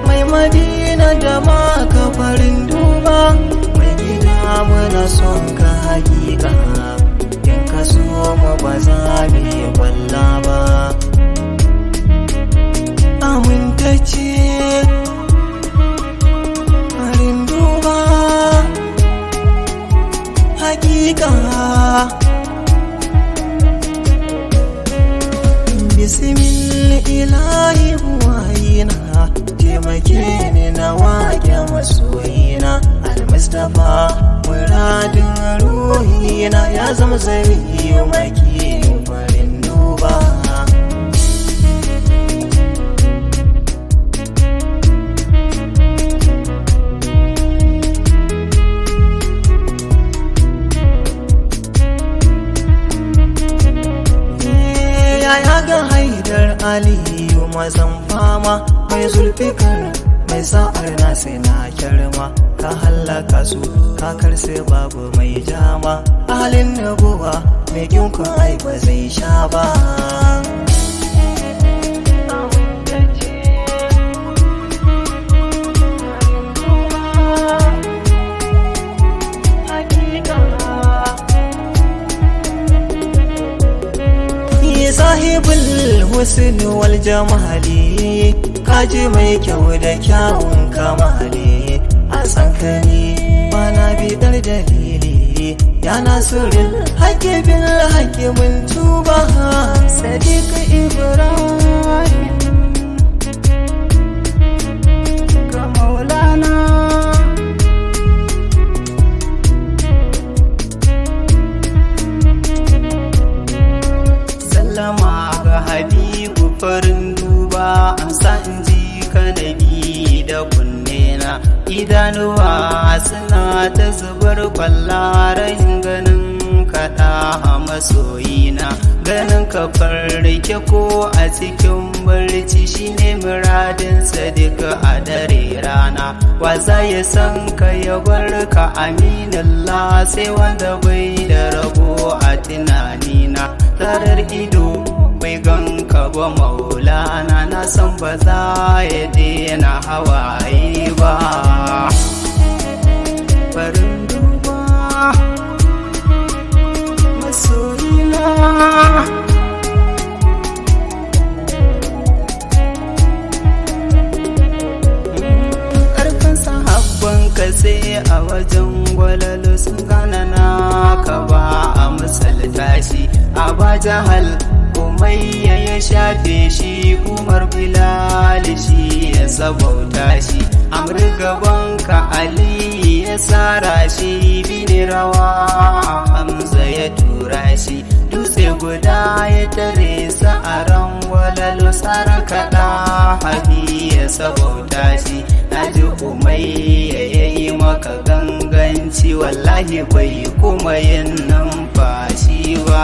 mai madina da maka farin duba mai gida muna son ka hakika in ka so mu ba za mu yi kwalla ba amintacce farin duba hakika bismillahi buwayina taimake ni na wake masoyina almustafa muradin ruhina ya zama zami maki farin duba ya ga haidar aliyu mazan fama mai zulfikar mai sa'ar na sai na kyarma ka hallaka su kakar sai babu mai jama halin nabuwa mai ginkun ai ba zai sha ba sahibul husn wal jamali kaji mai kyau da kyawun kamali a tsankani bana bidar dalili ya nasirin haƙi bil haƙi mun tuba sadiq ibrahim ga maulana habibu farin duba amsa in ji ka nabi da kunnena idanuwa suna ta zubar kwallaren ganin kaɗa a masoyina ganin ka farke ko a cikin barci shine muradinsa duka a dare rana waza ya san ka ya bar ka aminallah sai wanda bai da rabo a tunanina zarar ido bai ganka ba maulana na san ba za ya daina hawaye ba farin duba masoyina ƙarfin sahabban ka sai a wajen gwalalo sun gana naka ba a misalta shi a ba jahal umayya ya shafe shi umar bilal shi ya sabauta shi amr gabanka ali ya sara shi bin rawa hamza ya tura shi dutse guda ya tare sa a ran walalo sara kaɗa hafi ya sabauta shi naji umayya ya yi maka ganganci wallahi bai kuma yin numfashi ba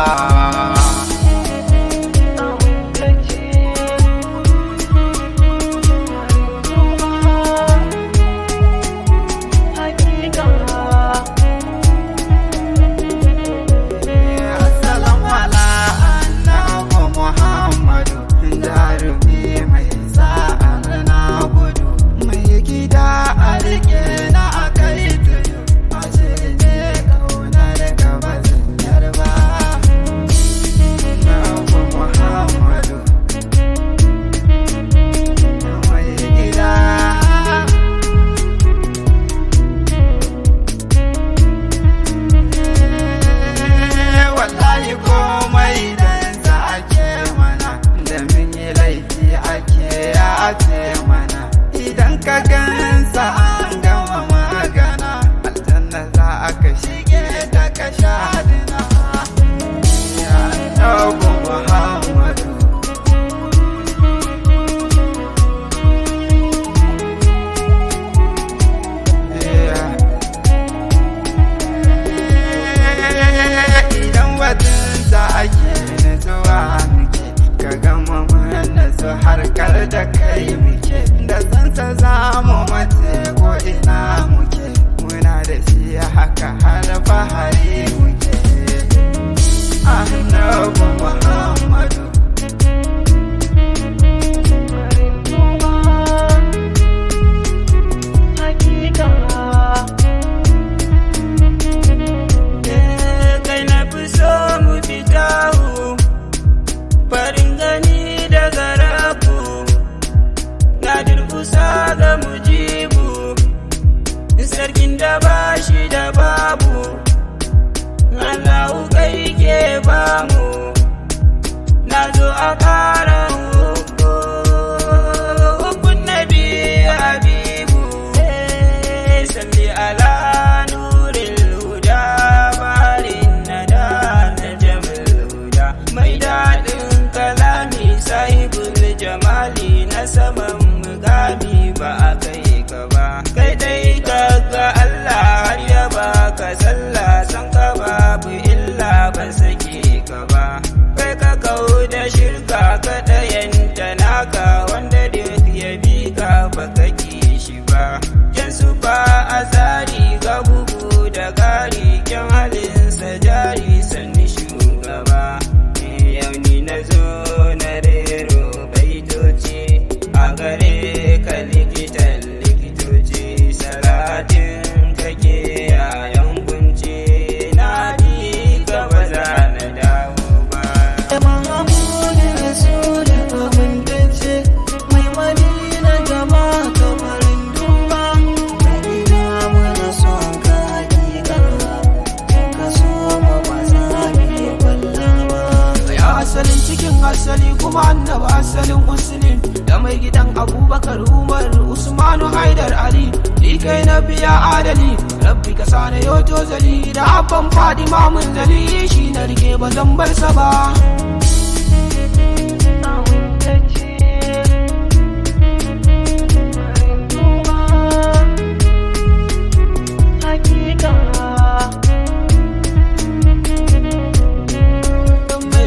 asali kuma annabi asalin muslim, da mai gidan Abubakar, Umar, Usmanu, Haidar, Ali, ni kai na biya adali, rabbi ka sani yau tozali, da abban Fadima munzali, shi na rike ba zan bar sa ba.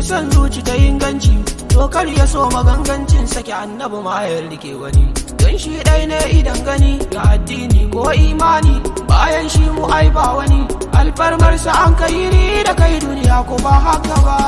Son zuci ta inganci, dokar ya so magangancin sake annabi ma ya rike wani, don shi ɗai ne idan gani ga addini ko imani, bayan shi mu ai ba wani, alfarmarsa an kai ni da kai duniya ko ba haka ba.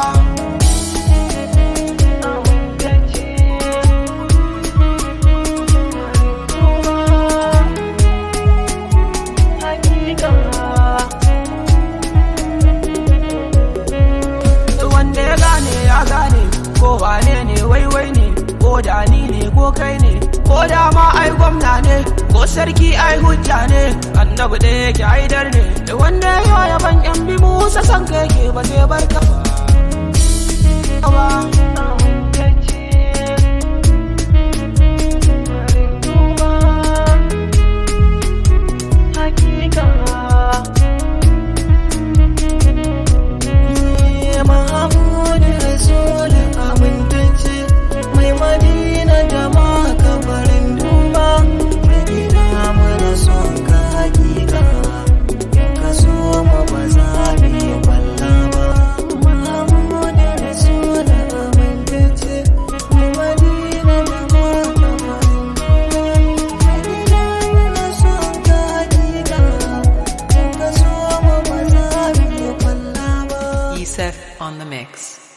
Ko wane ne waiwai ne, ko da ni ne ko kai ne, ko da ma ai gwamna ne, ko sarki ai hujja ne, annabi da yake haidar ne, da wanda ya yaban yan bi musa san kai ke ba zai barka ba. On the mix.